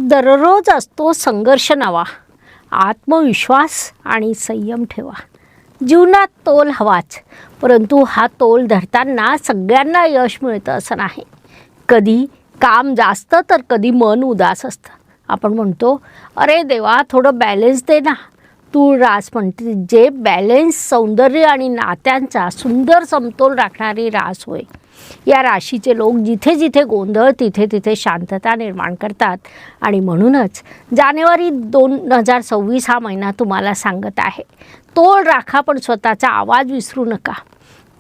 दररोज असतो संघर्ष नवा, आत्मविश्वास आणि संयम ठेवा. जीवनात तोल हवाच, परंतु हा तोल धरताना सगळ्यांना यश मिळतं असं नाही. कधी काम जास्त तर कधी मन उदास असतं. आपण म्हणतो, अरे देवा थोडं बॅलेन्स दे ना. तूळ रास म्हणते, जे बॅलेन्स, सौंदर्य आणि नात्यांचा सुंदर समतोल राखणारी रास होय. या राशीचे लोक जिथे जिथे गोंधळ तिथे तिथे शांतता निर्माण करतात. आणि म्हणूनच जानेवारी 2026 हा महिना तुम्हाला सांगत आहे, तोल राखा पण स्वतःचा आवाज विसरू नका.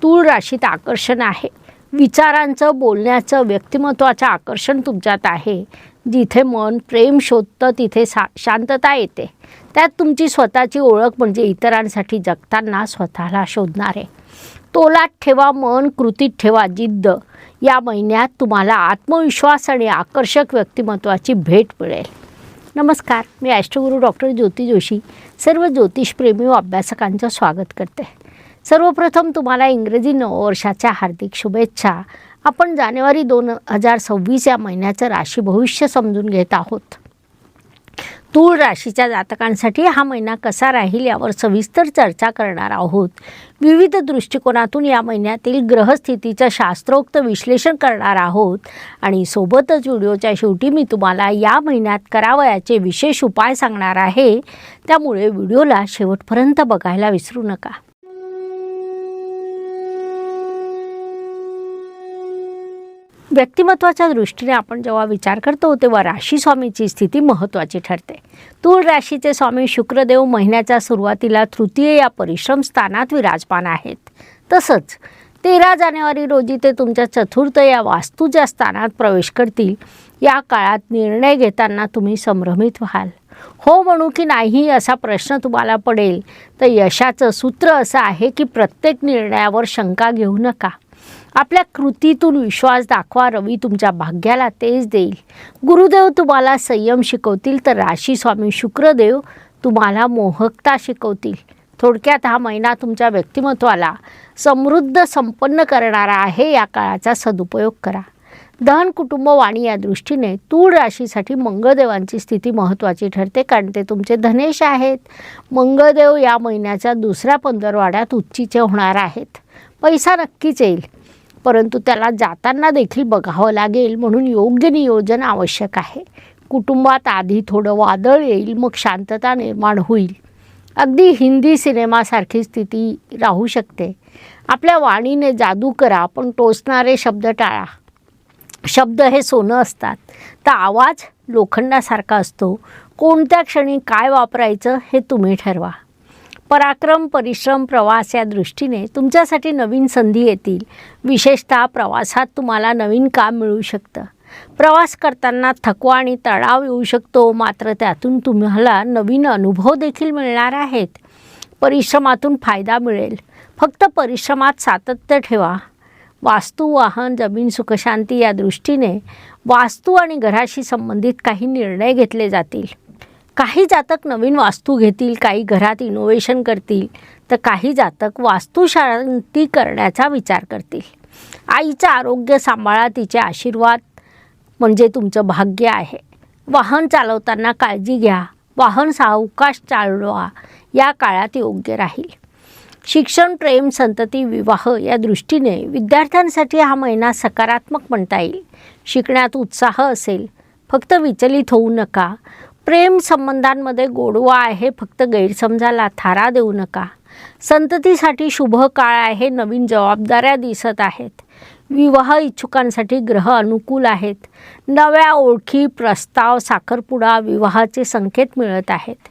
तूळ राशीत आकर्षण आहे. विचारांचं, बोलण्याचं, व्यक्तिमत्वाचं आकर्षण तुमच्यात आहे. जिथे मन प्रेम शोधतं तिथे शांतता येते. त्यात तुमची स्वतःची ओळख म्हणजे इतरांसाठी जगताना स्वतःला शोधणारे. तोलात ठेवा मन, कृतीत ठेवा जिद्द. या महिन्यात तुम्हाला आत्मविश्वास आणि आकर्षक व्यक्तिमत्वाची भेट मिळेल. नमस्कार, मी ॲस्ट्रोगुरू डॉक्टर ज्योती जोशी सर्व ज्योतिषप्रेमी व अभ्यासकांचं स्वागत करते. सर्वप्रथम तुम्हाला इंग्रजी नववर्षाच्या हार्दिक शुभेच्छा. आपण जानेवारी 2026 या महिन्याचं राशी भविष्य समजून घेत आहोत. तूळ राशीच्या जातकांसाठी हा महिना कसा राहील यावर सविस्तर चर्चा करणार आहोत. विविध दृष्टिकोनातून या महिन्यातील ग्रहस्थितीचं शास्त्रोक्त विश्लेषण करणार आहोत. आणि सोबतच व्हिडिओच्या शेवटी मी तुम्हाला या महिन्यात करावयाचे विशेष उपाय सांगणार आहे. त्यामुळे व्हिडिओला शेवटपर्यंत बघायला विसरू नका. व्यक्तिमत्वाच्या दृष्टीने आपण जेव्हा विचार करतो तेव्हा राशी स्वामीची स्थिती महत्त्वाची ठरते. तूळ राशीचे स्वामी शुक्रदेव महिन्याच्या सुरुवातीला तृतीय या परिश्रम स्थानात विराजमान आहेत. तसंच 13 जानेवारी रोजी ते तुमच्या चतुर्थ या वास्तूच्या स्थानात प्रवेश करतील. या काळात निर्णय घेताना तुम्ही संभ्रमित व्हाल. हो म्हणू की नाही असा प्रश्न तुम्हाला पडेल. तर यशाचं सूत्र असं आहे की प्रत्येक निर्णयावर शंका घेऊ नका. आपल्या कृतीतून विश्वास दाखवा. रवी तुमच्या भाग्याला तेज देईल. गुरुदेव तुम्हाला संयम शिकवतील तर राशी स्वामी शुक्रदेव तुम्हाला मोहकता शिकवतील. थोडक्यात हा महिना तुमच्या व्यक्तिमत्वाला समृद्ध संपन्न करणारा आहे. या काळाचा सदुपयोग करा. धन, कुटुंब, वाणी या दृष्टीने तूळ राशीसाठी मंगळदेवांची स्थिती महत्त्वाची ठरते, कारण ते तुमचे धनेश आहेत. मंगळदेव या महिन्याच्या दुसऱ्या पंधरवड्यात उच्चीचे होणार आहेत. पैसा नक्कीच येईल, परंतु त्याला जाताना देखील बघावं लागेल, म्हणून योग्य नियोजन आवश्यक आहे. कुटुंबात आधी थोडं वादळ येईल, मग शांतता निर्माण होईल. अगदी हिंदी सिनेमासारखी स्थिती राहू शकते. आपल्या वाणीने जादू करा, पण टोचणारे शब्द टाळा. शब्द हे सोनं असतात, तर आवाज लोखंडासारखा असतो. कोणत्या क्षणी काय वापरायचं हे तुम्ही ठरवा. पराक्रम, परिश्रम, प्रवास या दृष्टीने तुमच्यासाठी नवीन संधी येतील. विशेषतः प्रवासात तुम्हाला नवीन काम मिळू शकतं. प्रवास करताना थकवा आणि तणाव येऊ शकतो, मात्र त्यातून तुम्हाला नवीन अनुभव देखील मिळणार आहेत. परिश्रमातून फायदा मिळेल. फक्त परिश्रमात सातत्य ठेवा. वास्तू, वाहन, जमीन, सुखशांती या दृष्टीने वास्तू आणि घराशी संबंधित काही निर्णय घेतले जातील. काही जातक नवीन वास्तू घेतील, काही घरात इनोव्हेशन करतील, तर काही जातक वास्तुशांती करण्याचा विचार करतील. आईचं आरोग्य सांभाळा. तिचे आशीर्वाद म्हणजे तुमचं भाग्य आहे. वाहन चालवताना काळजी घ्या. वाहन सावकाश चालवा. या काळात योग्य राहील. शिक्षण, प्रेम, संतती, विवाह या दृष्टीने विद्यार्थ्यांसाठी हा महिना सकारात्मक म्हणता येईल. शिकण्यात उत्साह असेल, फक्त विचलित होऊ नका. प्रेम संबंधांमध्ये गोडवा आहे, फक्त गैरसमजाला थारा देऊ नका. संततीसाठी शुभ काळ आहे. नवीन जबाबदाऱ्या दिसत आहेत. विवाह इच्छुकांसाठी ग्रह अनुकूल आहेत. नव्या ओळखी, प्रस्ताव, साखरपुडा, विवाहाचे संकेत मिळत आहेत.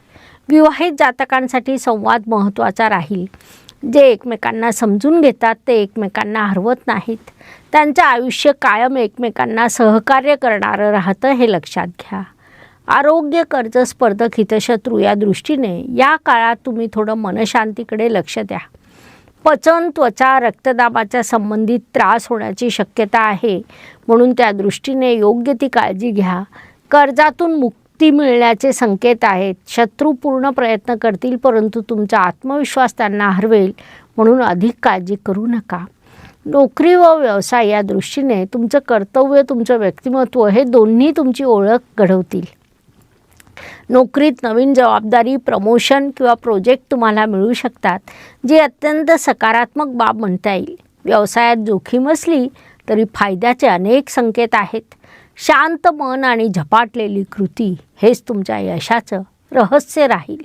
विवाहित जातकांसाठी संवाद महत्त्वाचा राहील. जे एकमेकांना समजून घेतात ते एकमेकांना हरवत नाहीत. त्यांचं आयुष्य कायम एकमेकांना सहकार्य करणारं राहतं, हे लक्षात घ्या. आरोग्य, कर्ज, स्पर्धक, हितशत्रू या दृष्टीने या काळात तुम्ही थोडं मनशांतीकडे लक्ष द्या. पचन, त्वचा, रक्तदाबाच्या संबंधित त्रास होण्याची शक्यता आहे, म्हणून त्या दृष्टीने योग्य ती काळजी घ्या. कर्जातून मुक्ती मिळण्याचे संकेत आहेत. शत्रू पूर्ण प्रयत्न करतील, परंतु तुमचा आत्मविश्वास त्यांना हरवेल, म्हणून अधिक काळजी करू नका. नोकरी व व्यवसाय या दृष्टीने तुमचं कर्तव्य, तुमचं व्यक्तिमत्व हे दोन्ही तुमची ओळख घडवतील. नोकरीत नवीन जबाबदारी, प्रमोशन किंवा प्रोजेक्ट तुम्हाला मिळू शकतात, जी अत्यंत सकारात्मक बाब म्हणता येईल. व्यवसायात जोखीम असली तरी फायद्याचे अनेक संकेत आहेत. शांत मन आणि झपाटलेली कृती हेच तुमच्या यशाचं रहस्य राहील.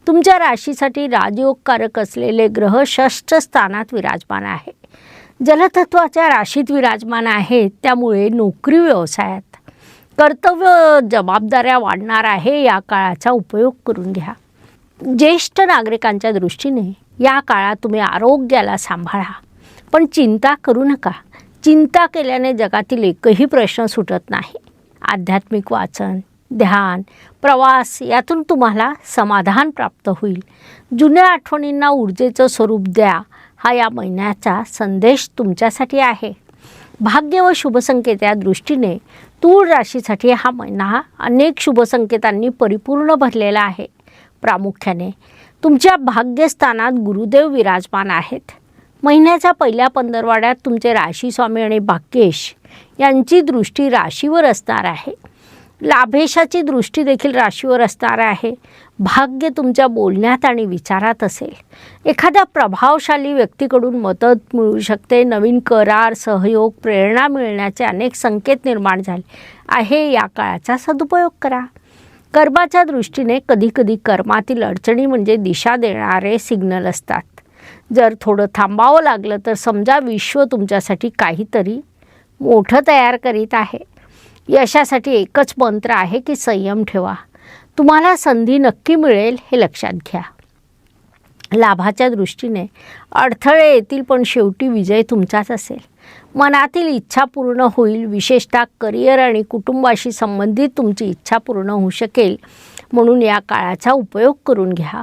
तुमच्या राशीसाठी राजयोगकारक असलेले ग्रह षष्ठ स्थानात विराजमान आहे. जलतत्वाच्या राशीत विराजमान आहेत, त्यामुळे नोकरी व्यवसायात कर्तव्य जबाबदाऱ्या वाढणार आहे. या काळाचा उपयोग करून घ्या. ज्येष्ठ नागरिकांच्या दृष्टीने या काळात तुम्ही आरोग्याला सांभाळा, पण चिंता करू नका. चिंता केल्याने जगातील एकही प्रश्न सुटत नाही. आध्यात्मिक वाचन, ध्यान, प्रवास यातून तुम्हाला समाधान प्राप्त होईल. जुन्या आठवणींना ऊर्जेचं स्वरूप द्या, हा या महिन्याचा संदेश तुमच्यासाठी आहे. भाग्य व शुभसंकेत या दृष्टीने तूळ राशीसाठी हा महिना अनेक शुभसंकेतांनी परिपूर्ण भरलेला आहे. प्रामुख्याने तुमच्या भाग्यस्थानात गुरुदेव विराजमान आहेत. महिन्याच्या पहिल्या 15 वाड्यात तुमचे राशी स्वामी आणि भाग्येश यांची दृष्टी राशीवर असणार आहे. लाभेशाची दृष्टी देखील राशीवर असणार आहे. भाग्य तुमच्या बोलण्यात आणि विचारात असेल. एखाद्या प्रभावशाली व्यक्तीकडून मदत मिळू शकते. नवीन करार, सहयोग, प्रेरणा मिळण्याचे अनेक संकेत निर्माण झाले आहे. या काळाचा सदुपयोग करा. कर्माच्या दृष्टीने कधीकधी कर्मातील अडचणी म्हणजे दिशा देणारे सिग्नल असतात. जर थोडं थांबावं लागलं तर समजा विश्व तुमच्यासाठी काहीतरी मोठं तयार करीत आहे. यशासाठी एकच मंत्र आहे की संयम ठेवा. तुम्हाला संधी नक्की मिळेल हे लक्षात घ्या. लाभाच्या दृष्टीने अडथळे येतील, पण शेवटी विजय तुमचाच असेल. मनातील इच्छा पूर्ण होईल. विशेषतः करिअर आणि कुटुंबाशी संबंधित तुमची इच्छा पूर्ण होऊ शकेल, म्हणून या काळाचा उपयोग करून घ्या.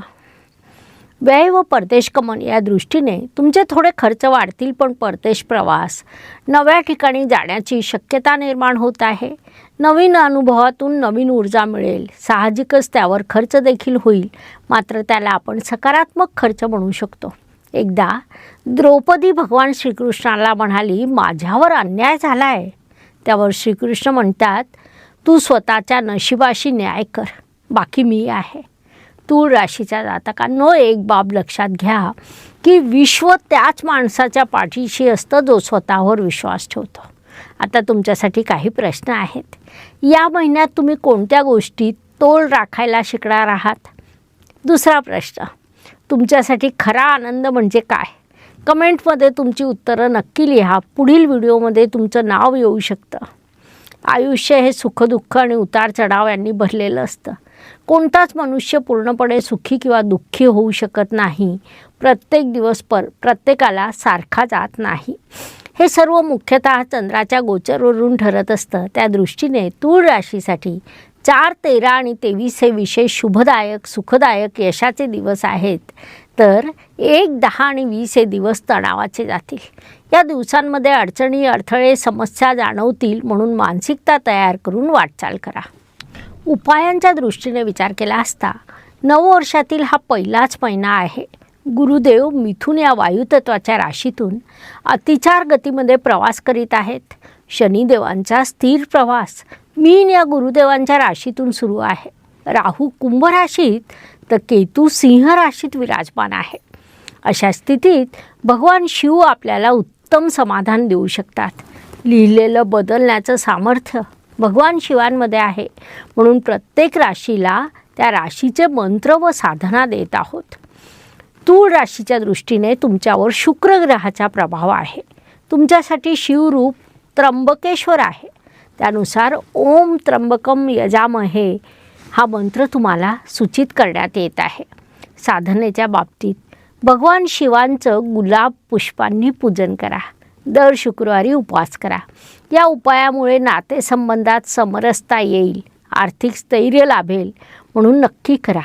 व्यय व परदेश गमन या दृष्टीने तुमचे थोडे खर्च वाढतील, पण परदेश प्रवास, नव्या ठिकाणी जाण्याची शक्यता निर्माण होत आहे. नवीन अनुभवातून नवीन ऊर्जा मिळेल. साहजिकच त्यावर खर्च देखील होईल, मात्र त्याला आपण सकारात्मक खर्च म्हणू शकतो. एकदा द्रौपदी भगवान श्रीकृष्णाला म्हणाली, माझ्यावर अन्याय झाला आहे. त्यावर श्रीकृष्ण म्हणतात, तू स्वतःच्या नशिबाशी न्याय कर, बाकी मी आहे. तूळ राशीच्या जातकांनो, एक बाब लक्षात घ्या की विश्व त्याच माणसाच्या पाठीशी असतं जो स्वतःवर विश्वास ठेवतो. आता तुमच्यासाठी काही प्रश्न आहेत. या महिन्यात तुम्ही कोणत्या गोष्टीत तोल राखायला शिकणार आहात? दुसरा प्रश्न, तुमच्यासाठी खरा आनंद म्हणजे काय? कमेंटमध्ये तुमची उत्तरं नक्की लिहा. पुढील व्हिडिओमध्ये तुमचं नाव येऊ शकतं. आयुष्य हे सुखदुःख आणि उतार चढाव यांनी भरलेलं असतं. कोणताच मनुष्य पूर्णपणे सुखी किंवा दुःखी होऊ शकत नाही. प्रत्येक दिवस प्रत्येकाला सारखा जात नाही. हे सर्व मुख्यतः चंद्राच्या गोचरवरून ठरत असतं. त्या दृष्टीने तूळ राशीसाठी 4, 13 आणि 23 हे विशेष शुभदायक, सुखदायक, यशाचे दिवस आहेत. तर 1, 10 आणि 20 हे दिवस तणावाचे जातील. या दिवसांमध्ये अडचणी, अडथळे, समस्या जाणवतील, म्हणून मानसिकता तयार करून वाटचाल करा. उपायांच्या दृष्टीने विचार केला असता नववर्षातील हा पहिलाच महिना आहे. गुरुदेव मिथुन या वायुतत्वाच्या राशीतून अतिचार गतीमध्ये प्रवास करीत आहेत. शनिदेवांचा स्थिर प्रवास मीन या गुरुदेवांच्या राशीतून सुरू आहे. राहू कुंभ राशीत तर केतू सिंह राशीत विराजमान आहे. अशा स्थितीत भगवान शिव आपल्याला उत्तम समाधान देऊ शकतात. लिहिलेलं बदलण्याचं सामर्थ्य भगवान शिवांमध्ये आहे, म्हणून प्रत्येक राशीला त्या राशीचे मंत्र व साधना देत आहोत. तूळ राशीच्या दृष्टीने तुमच्यावर शुक्र ग्रहाचा प्रभाव आहे. तुमच्यासाठी शिवरूप त्र्यंबकेश्वर आहे. त्यानुसार ओम त्र्यंबकम यजामहे हा मंत्र तुम्हाला सूचित करण्यात येत आहे. साधनेच्या बाबतीत भगवान शिवांचं गुलाब पुष्पांनी पूजन करा. दर शुक्रवारी उपवास करा. या उपायामुळे नातेसंबंधात समरसता येईल, आर्थिक स्थैर्य लाभेल, म्हणून नक्की करा.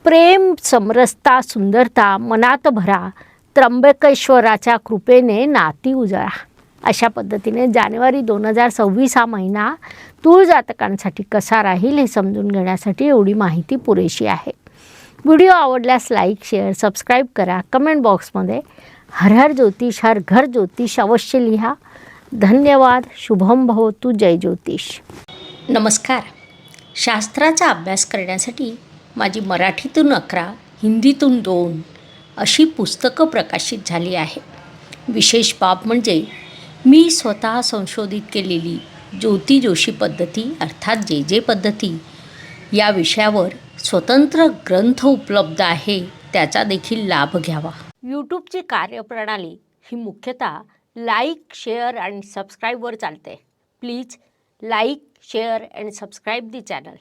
प्रेम, समरसता, सुंदरता मनात भरा. त्र्यंबकेश्वराच्या कृपेने नाती उजळा. अशा पद्धतीने जानेवारी 2026 हा महिना तूळ जातकांसाठी कसा राहील हे समजून घेण्यासाठी एवढी माहिती पुरेशी आहे. व्हिडिओ आवडल्यास लाईक, शेअर, सबस्क्राईब करा. कमेंट बॉक्समध्ये हर हर ज्योतिष, हर घर ज्योतिष अवश्य लिहा. धन्यवाद. शुभम भवतु. जय ज्योतिष. नमस्कार. शास्त्राचा अभ्यास करण्यासाठी माझी मराठीतून 11, हिंदीतून 2 अशी पुस्तकं प्रकाशित झाली आहे. विशेष बाब म्हणजे मी स्वतः संशोधित केलेली ज्योती जोशी पद्धती अर्थात जे पद्धती या विषयावर स्वतंत्र ग्रंथ उपलब्ध आहे, त्याचा देखील लाभ घ्यावा. यूट्यूबची कार्यप्रणाली ही मुख्यतः लाईक, शेअर आणि सबस्क्राईबवर चालते. Please like, share and subscribe the channel.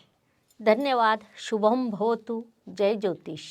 धन्यवाद. शुभम भवतु. जय ज्योतिष.